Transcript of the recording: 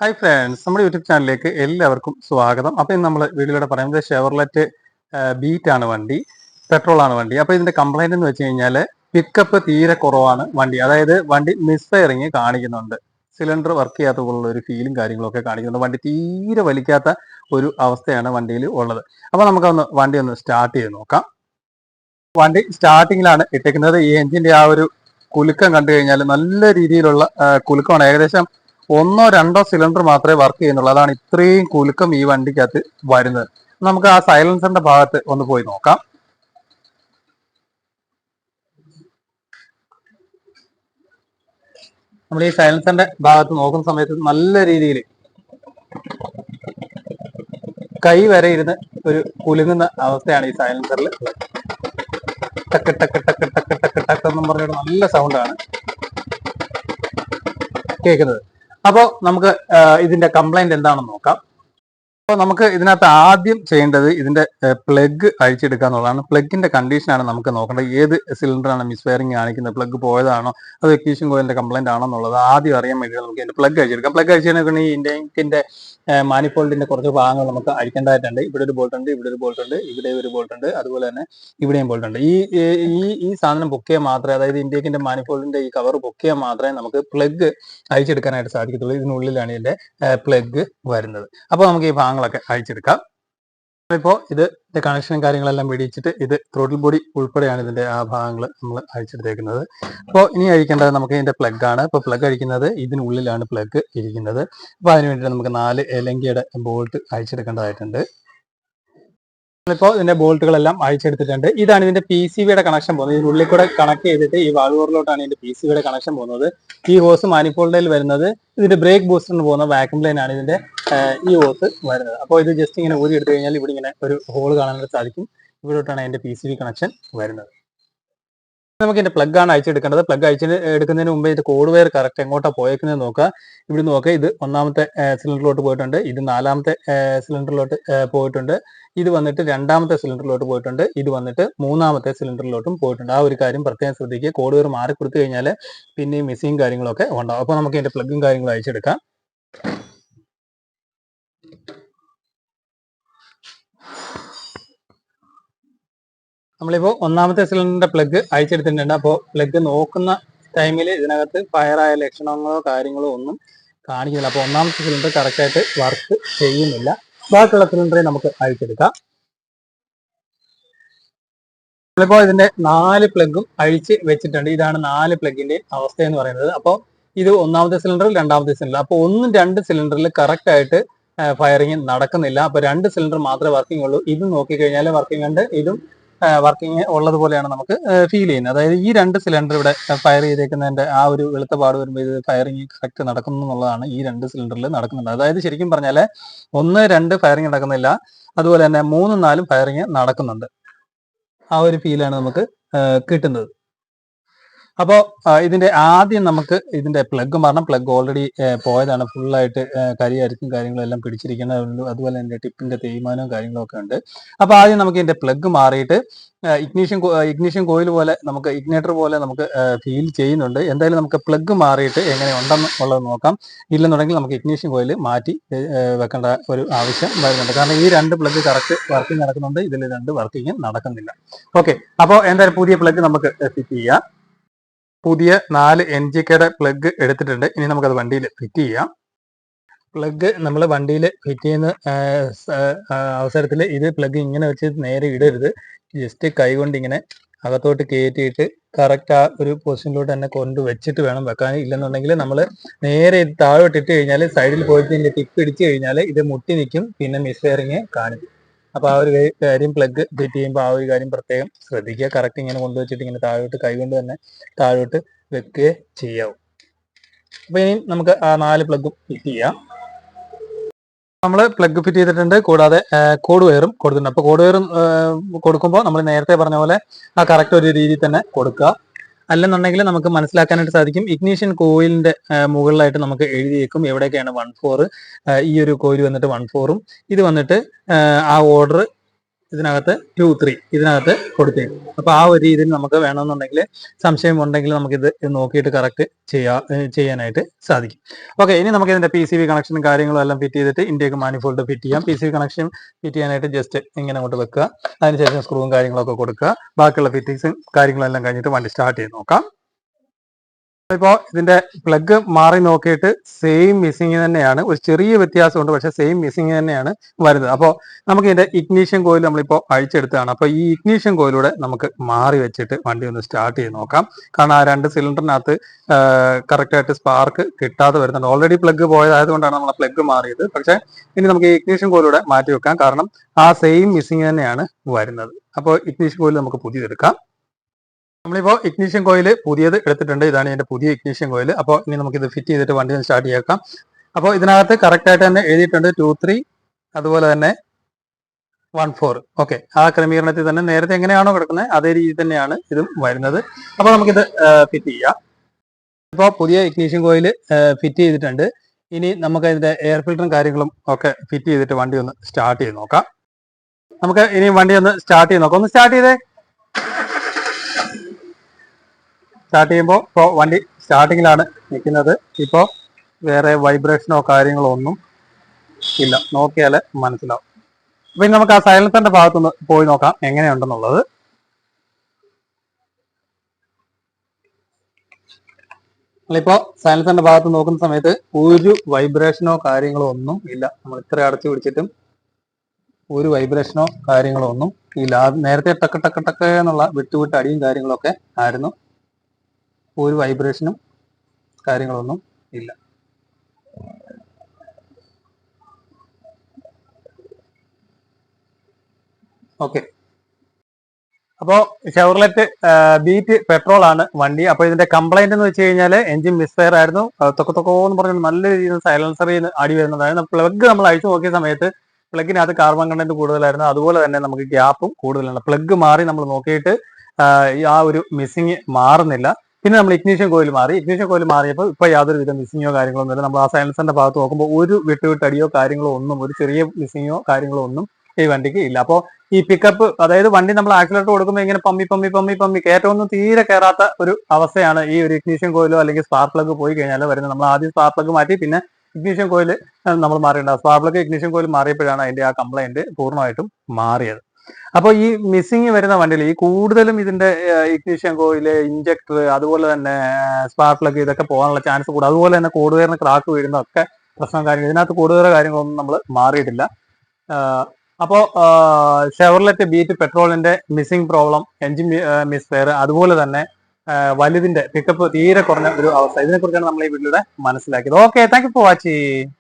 Hi friends, നമ്മുടെ YouTube ചാനലിലേക്ക് എല്ലാവർക്കും സ്വാഗതം. അപ്പോൾ ഇന്ന് നമ്മൾ വീഡിയോയിലൂടെ പറയുന്നത് ഷെവർലെറ്റ് ബീറ്റ് ആണ് വണ്ടി, പെട്രോൾ ആണ് വണ്ടി. അപ്പോൾ ഇതിന്റെ കംപ്ലൈന്റ് എന്ന് വെച്ച് കഴിഞ്ഞാൽ പിക്കപ്പ് തീരെ കുറവാണ് വണ്ടി. അതായത് വണ്ടി മിസ്ഫയറിങ് കാണിക്കുന്നുണ്ട്, സിലിണ്ടർ വർക്ക് ചെയ്യാത്ത പോലുള്ള ഒരു ഫീലും കാര്യങ്ങളൊക്കെ കാണിക്കുന്നുണ്ട്. വണ്ടി തീരെ വലിക്കാത്ത ഒരു അവസ്ഥയാണ് വണ്ടിയിൽ ഉള്ളത്. അപ്പോൾ നമുക്കൊന്ന് വണ്ടി ഒന്ന് സ്റ്റാർട്ട് ചെയ്ത് നോക്കാം. വണ്ടി സ്റ്റാർട്ടിങ്ങിലാണ് ഇട്ടേക്കുന്നത്. ഈ എഞ്ചിന്റെ ആ ഒരു കുലുക്കം കണ്ടു കഴിഞ്ഞാൽ നല്ല രീതിയിലുള്ള കുലുക്കമാണ്. ഏകദേശം ഒന്നോ രണ്ടോ സിലിണ്ടർ മാത്രമേ വർക്ക് ചെയ്യുന്നുള്ളൂ. അതാണ് ഇത്രയും കുലുക്കം ഈ വണ്ടിക്കകത്ത് വരുന്നത്. നമുക്ക് ആ സൈലൻസറിന്റെ ഭാഗത്ത് ഒന്ന് പോയി നോക്കാം. നമ്മൾ ഈ സൈലൻസറിന്റെ ഭാഗത്ത് നോക്കുന്ന സമയത്ത് നല്ല രീതിയിൽ കൈ വരെ ഇരുന്ന് ഒരു കുലുങ്ങുന്ന അവസ്ഥയാണ് ഈ സൈലൻസറിൽ. ടക്ക് ടക്ക് ടക്ക് ടക്ക് ടക്ക് ടക്ക് എന്നും പറഞ്ഞിട്ട് നല്ല സൗണ്ടാണ് കേൾക്കുന്നത്. അപ്പോൾ നമുക്ക് ഇതിന്റെ കംപ്ലൈന്റ് എന്താണെന്ന് നോക്കാം. അപ്പോൾ നമുക്ക് ഇതിനകത്ത് ആദ്യം ചെയ്യേണ്ടത് ഇതിന്റെ പ്ലഗ് അഴിച്ചെടുക്കുക എന്നുള്ളതാണ്. പ്ലഗിന്റെ കണ്ടീഷനാണ് നമുക്ക് നോക്കേണ്ടത്. ഏത് സിലിണ്ടറാണ് മിസ്ഫയറിംഗ് കാണിക്കുന്നത്, പ്ലഗ് പോയതാണോ അത് ഇഗ്നിഷൻ കോയിലിന്റെ കംപ്ലൈന്റ് ആണോ എന്നുള്ളത് ആദ്യം അറിയാൻ വേണ്ടി നമുക്ക് ഇതിന്റെ പ്ലഗ് അഴിച്ചെടുക്കാം. പ്ലഗ് അഴിച്ചെടുക്കുന്ന ഈ ഇന്ത്യക്കിന്റെ മാനിഫോൾഡിന്റെ കുറച്ച് ഭാഗങ്ങൾ നമുക്ക് അഴിക്കേണ്ടതായിട്ടുണ്ട്. ഇവിടെ ഒരു ബോൾട്ട് ഉണ്ട്, ഇവിടെ ഒരു ബോൾട്ട് ഉണ്ട്, ഇവിടെ ഒരു ബോൾട്ട് ഉണ്ട്, അതുപോലെ തന്നെ ഇവിടെയും ബോൾട്ട് ഉണ്ട്. ഈ സാധനം പൊക്കിയാൽ മാത്രമേ, അതായത് ഇന്ത്യക്കിന്റെ മാനിഫോൾഡിന്റെ ഈ കവർ പൊക്കിയാൽ മാത്രമേ നമുക്ക് പ്ലഗ് അഴിച്ചെടുക്കാനായിട്ട് സാധിക്കത്തുള്ളൂ. ഇതിനുള്ളിലാണ് ഇതിന്റെ പ്ലഗ് വരുന്നത്. അപ്പോൾ നമുക്ക് ഈ ഭാഗങ്ങളൊക്കെ അഴിച്ചെടുക്കാം. ഇപ്പോൾ ഇതിന്റെ കണക്ഷനും കാര്യങ്ങളെല്ലാം പിടിച്ചിട്ട് ഇത് ത്രോട്ടിൽ ബോഡി ഉൾപ്പെടെയാണ് ഇതിന്റെ ആ ഭാഗങ്ങൾ നമ്മൾ അഴിച്ചെടുത്തേക്കുന്നത്. അപ്പോൾ ഇനി അഴിക്കേണ്ടത് നമുക്ക് ഇതിന്റെ പ്ലഗ് ആണ്. ഇപ്പോൾ പ്ലഗ് അഴിക്കുന്നത് ഇതിനുള്ളിലാണ് പ്ലഗ് ഇരിക്കുന്നത്. അപ്പോൾ അതിന് വേണ്ടിയിട്ട് നമുക്ക് 4 എലങ്കിയുടെ ബോൾട്ട് അഴിച്ചെടുക്കേണ്ടതായിട്ടുണ്ട്. ഇപ്പോൾ ഇതിന്റെ ബോൾട്ടുകളെല്ലാം അഴിച്ചെടുത്തിട്ടുണ്ട്. ഇതാണ് ഇതിന്റെ പി സി ബിയുടെ കണക്ഷൻ പോകുന്നത്. ഇതിനുള്ളിൽ കൂടെ കണക്ട് ചെയ്തിട്ട് ഈ വാൾവോറിലോട്ടാണ് ഇതിന്റെ പി സി ബിയുടെ കണക്ഷൻ പോകുന്നത്. ഈ ഹോസ് മാനിഫോൾഡിൽ വരുന്നത് ഇതിന്റെ ബ്രേക്ക് ബൂസ്റ്ററിന് പോകുന്ന വാക്യൂം ലൈൻ ആണ് ഇതിന്റെ ഈ ഹോസ് വരുന്നത്. അപ്പോൾ ഇത് ജസ്റ്റ് ഇങ്ങനെ ഊരി എടുത്തു കഴിഞ്ഞാൽ ഇവിടെ ഇങ്ങനെ ഒരു ഹോൾ കാണാനായിട്ട് സാധിക്കും. ഇവിടോട്ടാണ് അതിന്റെ പി സി ബി കണക്ഷൻ വരുന്നത്. നമുക്ക് ഇതിന്റെ പ്ലഗ് ആണ് അയച്ചെടുക്കേണ്ടത്. പ്ലഗ് എടുക്കുന്നതിന് മുമ്പ് ഇത് കോഡ് വയർ കറക്റ്റ് എങ്ങോട്ടാണ് പോയേക്കുന്നത് നോക്കുക. ഇവിടെ നോക്കുക, ഇത് ഒന്നാമത്തെ സിലിണ്ടറിലോട്ട് പോയിട്ടുണ്ട്, ഇത് 4ാമത്തെ സിലിണ്ടറിലോട്ട് പോയിട്ടുണ്ട്, ഇത് വന്നിട്ട് 2ാമത്തെ സിലിണ്ടറിലോട്ട് പോയിട്ടുണ്ട്, ഇത് വന്നിട്ട് 3ാമത്തെ സിലിണ്ടറിലോട്ടും പോയിട്ടുണ്ട്. ആ ഒരു കാര്യം പ്രത്യേകം ശ്രദ്ധിക്കുക. കോഡ് വയർ മാറി കൊടുത്തു കഴിഞ്ഞാൽ പിന്നെ മിസ്സിങ് കാര്യങ്ങളൊക്കെ ഉണ്ടാവും. അപ്പോൾ നമുക്ക് ഇതിന്റെ പ്ലഗും കാര്യങ്ങളും അയച്ചെടുക്കാം. നമ്മളിപ്പോൾ 1ാമത്തെ സിലിണ്ടറിന്റെ പ്ലഗ് അയച്ചെടുത്തിട്ടുണ്ട്. അപ്പോൾ പ്ലഗ് നോക്കുന്ന ടൈമിൽ ഇതിനകത്ത് ഫയറായ ലക്ഷണങ്ങളോ കാര്യങ്ങളോ ഒന്നും കാണിക്കുന്നില്ല. അപ്പോൾ 1ാമത്തെ സിലിണ്ടർ കറക്റ്റായിട്ട് വർക്ക് ചെയ്യുന്നില്ല. ബാക്കിയുള്ള സിലിണ്ടറെ നമുക്ക് അഴിച്ചെടുക്കാം. നമ്മളിപ്പോൾ ഇതിന്റെ 4 പ്ലഗും അഴിച്ച് വെച്ചിട്ടുണ്ട്. ഇതാണ് 4 പ്ലഗിന്റെ അവസ്ഥ എന്ന് പറയുന്നത്. അപ്പോൾ ഇത് 1ാമത്തെ സിലിണ്ടർ, 2ാമത്തെ സിലിണ്ടർ. അപ്പോൾ 1, 2 സിലിണ്ടറിൽ കറക്റ്റ് ആയിട്ട് ഫയറിങ് നടക്കുന്നില്ല. അപ്പോൾ 2 സിലിണ്ടർ മാത്രമേ വർക്കിംഗ് ഉള്ളൂ. ഇത് നോക്കിക്കഴിഞ്ഞാൽ വർക്കിംഗ് ഉണ്ട്, ഇതും വർക്കിംഗ് ഉള്ളതുപോലെയാണ് നമുക്ക് ഫീൽ ചെയ്യുന്നത്. അതായത് ഈ 2 സിലിണ്ടർ ഇവിടെ ഫയർ ചെയ്തേക്കുന്നതിന്റെ ആ ഒരു വെളുത്ത പാട് വരുമ്പോൾ ഇത് ഫയറിങ് കറക്റ്റ് നടക്കുന്നു എന്നുള്ളതാണ് ഈ 2 സിലിണ്ടറിൽ നടക്കുന്നുണ്ട്. അതായത് ശരിക്കും പറഞ്ഞാൽ 1, 2 ഫയറിങ് നടക്കുന്നില്ല, അതുപോലെ തന്നെ 3, 4 ഫയറിങ് നടക്കുന്നുണ്ട്. ആ ഒരു ഫീലാണ് നമുക്ക് കിട്ടുന്നത്. അപ്പോൾ ഇതിന്റെ ആദ്യം നമുക്ക് ഇതിന്റെ പ്ലഗ് മാറണം. പ്ലഗ് ഓൾറെഡി പോയതാണ്, ഫുള്ളായിട്ട് കരിയരിക്കും കാര്യങ്ങളും എല്ലാം പിടിച്ചിരിക്കുന്നതുള്ളൂ. അതുപോലെ തന്നെ ടിപ്പിന്റെ തേയ്മാനവും കാര്യങ്ങളും ഒക്കെ ഉണ്ട്. അപ്പോൾ ആദ്യം നമുക്ക് ഇതിന്റെ പ്ലഗ് മാറിയിട്ട് ഇഗ്നിഷൻ കോയിൽ പോലെ നമുക്ക് ഇഗ്നേറ്റർ പോലെ നമുക്ക് ഫീൽ ചെയ്യുന്നുണ്ട്. എന്തായാലും നമുക്ക് പ്ലഗ് മാറിയിട്ട് എങ്ങനെ ഉണ്ടെന്നുള്ളത് നോക്കാം. ഇല്ലെന്നുണ്ടെങ്കിൽ നമുക്ക് ഇഗ്നിഷൻ കോയിൽ മാറ്റി വെക്കേണ്ട ഒരു ആവശ്യം വരുന്നുണ്ട്. കാരണം ഈ 2 പ്ലഗ് കറക്റ്റ് വർക്കിംഗ് നടക്കുന്നുണ്ട്, ഇതിൽ 2 വർക്കിംഗ് നടക്കുന്നില്ല. ഓക്കെ, അപ്പോൾ എന്തായാലും പുതിയ പ്ലഗ് നമുക്ക് ഫിറ്റ് ചെയ്യാം. പുതിയ 4 NGKയുടെ പ്ലഗ് എടുത്തിട്ടുണ്ട്. ഇനി നമുക്കത് വണ്ടിയിൽ ഫിറ്റ് ചെയ്യാം. പ്ലഗ് നമ്മൾ വണ്ടിയിൽ ഫിറ്റ് ചെയ്യുന്ന അവസരത്തിൽ ഇത് പ്ലഗ് ഇങ്ങനെ വെച്ച് നേരെ ഇടരുത്. ജസ്റ്റ് കൈകൊണ്ട് ഇങ്ങനെ അകത്തോട്ട് കയറ്റിയിട്ട് കറക്റ്റ് ആ ഒരു പൊസിഷനിലോട്ട് തന്നെ കൊണ്ട് വെച്ചിട്ട് വേണം വെക്കാൻ. ഇല്ലെന്നുണ്ടെങ്കിൽ നമ്മൾ നേരെ ഇത് താഴോട്ട് ഇട്ട് കഴിഞ്ഞാൽ സൈഡിൽ പോയിട്ട് ഇതിന്റെ ടിപ്പ് ഇടിച്ചു കഴിഞ്ഞാൽ ഇത് മുട്ടി നിൽക്കും, പിന്നെ മിസ്ഫയറിങ് കാണിക്കും. അപ്പോൾ ആ ഒരു കാര്യം പ്ലഗ് ഫിറ്റ് ചെയ്യുമ്പോൾ ആ ഒരു കാര്യം പ്രത്യേകം ശ്രദ്ധിക്കുക. കറക്റ്റ് ഇങ്ങനെ കൊണ്ടുവച്ചിട്ട് ഇങ്ങനെ താഴോട്ട് കൈകൊണ്ട് തന്നെ താഴോട്ട് വെക്കുകയെ ചെയ്യാവും. അപ്പോൾ ഇനി നമുക്ക് ആ 4 പ്ലഗും ഫിറ്റ് ചെയ്യാം. നമ്മൾ പ്ലഗ് ഫിറ്റ് ചെയ്തിട്ടുണ്ട്, കൂടാതെ കോഡ് വയറും കൊടുത്തിട്ടുണ്ട്. അപ്പോൾ കോഡ് വയറും കൊടുക്കുമ്പോൾ നമ്മൾ നേരത്തെ പറഞ്ഞ പോലെ ആ കറക്റ്റ് ഒരു രീതിയിൽ തന്നെ കൊടുക്കുക. അല്ലെന്നുണ്ടെങ്കിൽ നമുക്ക് മനസ്സിലാക്കാനായിട്ട് സാധിക്കും. ഇഗ്നിഷൻ കോയിലിന്റെ മുകളിലായിട്ട് നമുക്ക് എഴുതിയേക്കും എവിടെയൊക്കെയാണ് 1/4. ഈ ഒരു കോയിൽ വന്നിട്ട് 1/4ഉം ഇത് വന്നിട്ട് ആ ഓർഡർ ഇതിനകത്ത് 2 3 ഇതിനകത്ത് കൊടുത്തേക്കും. അപ്പൊ ആ ഒരു രീതിയിൽ നമുക്ക് വേണമെന്നുണ്ടെങ്കിൽ സംശയം ഉണ്ടെങ്കിൽ നമുക്കിത് നോക്കിയിട്ട് കറക്റ്റ് ചെയ്യാനായിട്ട് സാധിക്കും. ഓക്കെ, ഇനി നമുക്ക് ഇതിന്റെ PCB കണക്ഷനും കാര്യങ്ങളും എല്ലാം ഫിറ്റ് ചെയ്തിട്ട് ഇൻടേക്ക് മാനിഫോൾഡ് ഫിറ്റ് ചെയ്യാം. PCB കണക്ഷൻ ഫിറ്റ് ചെയ്യാനായിട്ട് ജസ്റ്റ് ഇങ്ങനെ അങ്ങോട്ട് വെക്കുക, അതിനുശേഷം സ്ക്രൂവും കാര്യങ്ങളൊക്കെ കൊടുക്കുക. ബാക്കിയുള്ള ഫിറ്റിങ്സും കാര്യങ്ങളും എല്ലാം കഴിഞ്ഞിട്ട് വണ്ടി സ്റ്റാർട്ട് ചെയ്ത് നോക്കാം. ഇപ്പോൾ ഇതിന്റെ പ്ലഗ് മാറി നോക്കിയിട്ട് സെയിം മിസ്സിങ് തന്നെയാണ്, ഒരു ചെറിയ വ്യത്യാസമുണ്ട്, പക്ഷെ സെയിം മിസ്സിങ് തന്നെയാണ് വരുന്നത്. അപ്പോൾ നമുക്ക് ഇതിന്റെ ഇഗ്നീഷ്യൻ കോയിൽ നമ്മളിപ്പോൾ അഴിച്ചെടുത്തതാണ്. അപ്പോൾ ഈ ഇഗ്നീഷ്യൻ കോയിലൂടെ നമുക്ക് മാറി വെച്ചിട്ട് വണ്ടി ഒന്ന് സ്റ്റാർട്ട് ചെയ്ത് നോക്കാം. കാരണം ആ 2 സിലിണ്ടറിനകത്ത് കറക്റ്റായിട്ട് സ്പാർക്ക് കിട്ടാതെ വരുന്നുണ്ട്. ഓൾറെഡി പ്ലഗ് പോയതായതുകൊണ്ടാണ് നമ്മൾ പ്ലഗ് മാറിയത്. പക്ഷെ ഇനി നമുക്ക് ഈ ഇഗ്നീഷ്യൻ കോയിലൂടെ മാറ്റി വെക്കാം, കാരണം ആ സെയിം മിസ്സിങ് തന്നെയാണ് വരുന്നത്. അപ്പോൾ ഇഗ്നീഷ്യൻ കോയിൽ നമുക്ക് പുതിയതെടുക്കാം. നമ്മളിപ്പോൾ ഇഗ്നീഷ്യൻ കോയിൽ പുതിയത് എടുത്തിട്ടുണ്ട്. ഇതാണ് ഇതിന്റെ പുതിയ ഇഗ്നീഷ്യൻ കോയിൽ. അപ്പോൾ ഇനി നമുക്ക് ഇത് ഫിറ്റ് ചെയ്തിട്ട് വണ്ടി സ്റ്റാർട്ട് ചെയ്യാം. അപ്പോൾ ഇതിനകത്ത് കറക്റ്റ് ആയിട്ട് തന്നെ എഴുതിയിട്ടുണ്ട് 2 3, അതുപോലെ തന്നെ 1 4. ഓക്കെ, ആ ക്രമീകരണത്തിൽ തന്നെ നേരത്തെ എങ്ങനെയാണോ കിടക്കുന്നത് അതേ രീതി തന്നെയാണ് ഇതും വരുന്നത്. അപ്പോൾ നമുക്കിത് ഫിറ്റ് ചെയ്യാം. ഇപ്പോൾ പുതിയ ഇഗ്നീഷ്യൻ കോയിൽ ഫിറ്റ് ചെയ്തിട്ടുണ്ട്. ഇനി നമുക്ക് ഇതിന്റെ എയർ ഫിൽറ്ററും കാര്യങ്ങളും ഒക്കെ ഫിറ്റ് ചെയ്തിട്ട് വണ്ടി ഒന്ന് സ്റ്റാർട്ട് ചെയ്ത് നോക്കാം. നമുക്ക് ഇനി വണ്ടി ഒന്ന് സ്റ്റാർട്ട് ചെയ്ത് നോക്കാം. ഒന്ന് സ്റ്റാർട്ട് ചെയ്തേ. സ്റ്റാർട്ട് ചെയ്യുമ്പോൾ ഇപ്പോൾ വണ്ടി സ്റ്റാർട്ടിങ്ങിലാണ് നിൽക്കുന്നത്. ഇപ്പോൾ വേറെ വൈബ്രേഷനോ കാര്യങ്ങളോ ഒന്നും ഇല്ല, നോക്കിയാൽ മനസ്സിലാവും. അപ്പം ഇനി നമുക്ക് ആ സൈലൻസറിന്റെ ഭാഗത്തുനിന്ന് പോയി നോക്കാം എങ്ങനെയുണ്ടെന്നുള്ളത്. നമ്മളിപ്പോൾ സൈലൻസറിന്റെ ഭാഗത്ത് നോക്കുന്ന സമയത്ത് ഒരു വൈബ്രേഷനോ കാര്യങ്ങളോ ഒന്നും ഇല്ല. നമ്മൾ ഇത്ര അടച്ചു പിടിച്ചിട്ടും ഒരു വൈബ്രേഷനോ കാര്യങ്ങളോ ഒന്നും ഇല്ല. നേരത്തെ ടക്ക് ടക്ക് ടക്ക് എന്നുള്ള വിട്ടുവിട്ട് അടിയും കാര്യങ്ങളൊക്കെ ആയിരുന്നു. ഒരു വൈബ്രേഷനും കാര്യങ്ങളൊന്നും ഇല്ല. ഓക്കെ, അപ്പോൾ ഷെവർലെറ്റ് ബീറ്റ് പെട്രോൾ ആണ് വണ്ടി. അപ്പോൾ ഇതിന്റെ കംപ്ലൈന്റ് എന്ന് വെച്ച് കഴിഞ്ഞാൽ എഞ്ചിൻ മിസ്ഫയർ ആയിരുന്നു. തൊക്കോന്ന് പറഞ്ഞാൽ നല്ല രീതിയിൽ സൈലൻസറിൽ അടി വരുന്നതായിരുന്നു. പ്ലഗ് നമ്മൾ അഴിച്ചു നോക്കിയ സമയത്ത് പ്ലഗിനകത്ത് കാർബൺ കണ്ടന്റ് കൂടുതലായിരുന്നു. അതുപോലെ തന്നെ നമുക്ക് ഗ്യാപ്പും കൂടുതലാണ്. പ്ലഗ് മാറി നമ്മൾ നോക്കിയിട്ട് ആ ഒരു മിസ്സിങ് മാറുന്നില്ല. പിന്നെ നമ്മൾ ഇഗ്നീഷ്യൻ കോയിൽ മാറിയപ്പോൾ ഇപ്പോൾ യാതൊരു വിധ മിസ്സിങ്ങോ കാര്യങ്ങളോ ഒന്നുമില്ല. നമ്മൾ ആ സൈലൻസറിന്റെ ഭാഗത്ത് നോക്കുമ്പോൾ ഒരു വിട്ടുവിട്ടടിയോ കാര്യങ്ങളോ ഒന്നും, ഒരു ചെറിയ മിസ്സിങ്ങോ കാര്യങ്ങളോ ഒന്നും ഈ വണ്ടിക്ക് ഇല്ല. അപ്പോൾ ഈ പിക്കപ്പ്, അതായത് വണ്ടി നമ്മൾ ആക്സിലേറ്റർ കൊടുക്കുമ്പോൾ ഇങ്ങനെ പമ്മി കയറ്റമൊന്നും തീരെ കയറാത്ത ഒരു അവസ്ഥയാണ് ഈ ഒരു ഇഗ്നീഷ്യൻ കോയിലോ അല്ലെങ്കിൽ സ്പാർക്ക് പ്ലഗ് പോയി കഴിഞ്ഞാൽ വരുന്നത്. നമ്മൾ ആദ്യം സ്പാർക്ക് പ്ലഗ് മാറ്റി പിന്നെ ഇഗ്നീഷ്യൻ കോയിൽ നമ്മൾ മാറിയിട്ടുണ്ട്. സ്പാർക്ക് പ്ലഗ് ഇഗ്നീഷ്യൻ കോയിൽ മാറിയപ്പോഴാണ് അതിന്റെ ആ കംപ്ലൈന്റ് പൂർണ്ണമായിട്ടും മാറിയത്. അപ്പോൾ ഈ മിസ്സിങ് വരുന്ന വണ്ടിയിൽ ഈ കൂടുതലും ഇതിന്റെ ഇഗ്നിഷൻ കോയിൽ, ഇഞ്ചക്ടർ, അതുപോലെ തന്നെ സ്പാർക്ക് പ്ലഗ് ഇതൊക്കെ പോകാനുള്ള ചാൻസ് കൂടും. അതുപോലെ തന്നെ കൂടുകയറിന് ക്രാക്ക് വീഴുന്നതൊക്കെ പ്രശ്നം കാര്യങ്ങൾ. ഇതിനകത്ത് കൂടുതൽ കാര്യങ്ങളൊന്നും നമ്മൾ മാറിയിട്ടില്ല. അപ്പോൾ ഷെവർലെറ്റ് ബീറ്റ് പെട്രോളിന്റെ മിസ്സിംഗ് പ്രോബ്ലം, എഞ്ചിൻ മിസ്ഫയർ, അതുപോലെ തന്നെ വലുതിന്റെ പിക്കപ്പ് തീരെ കുറഞ്ഞ ഒരു അവസ്ഥ, ഇതിനെക്കുറിച്ചാണ് നമ്മൾ ഈ വീഡിയോയിലൂടെ മനസ്സിലാക്കിയത്. Okay, thank you for watching.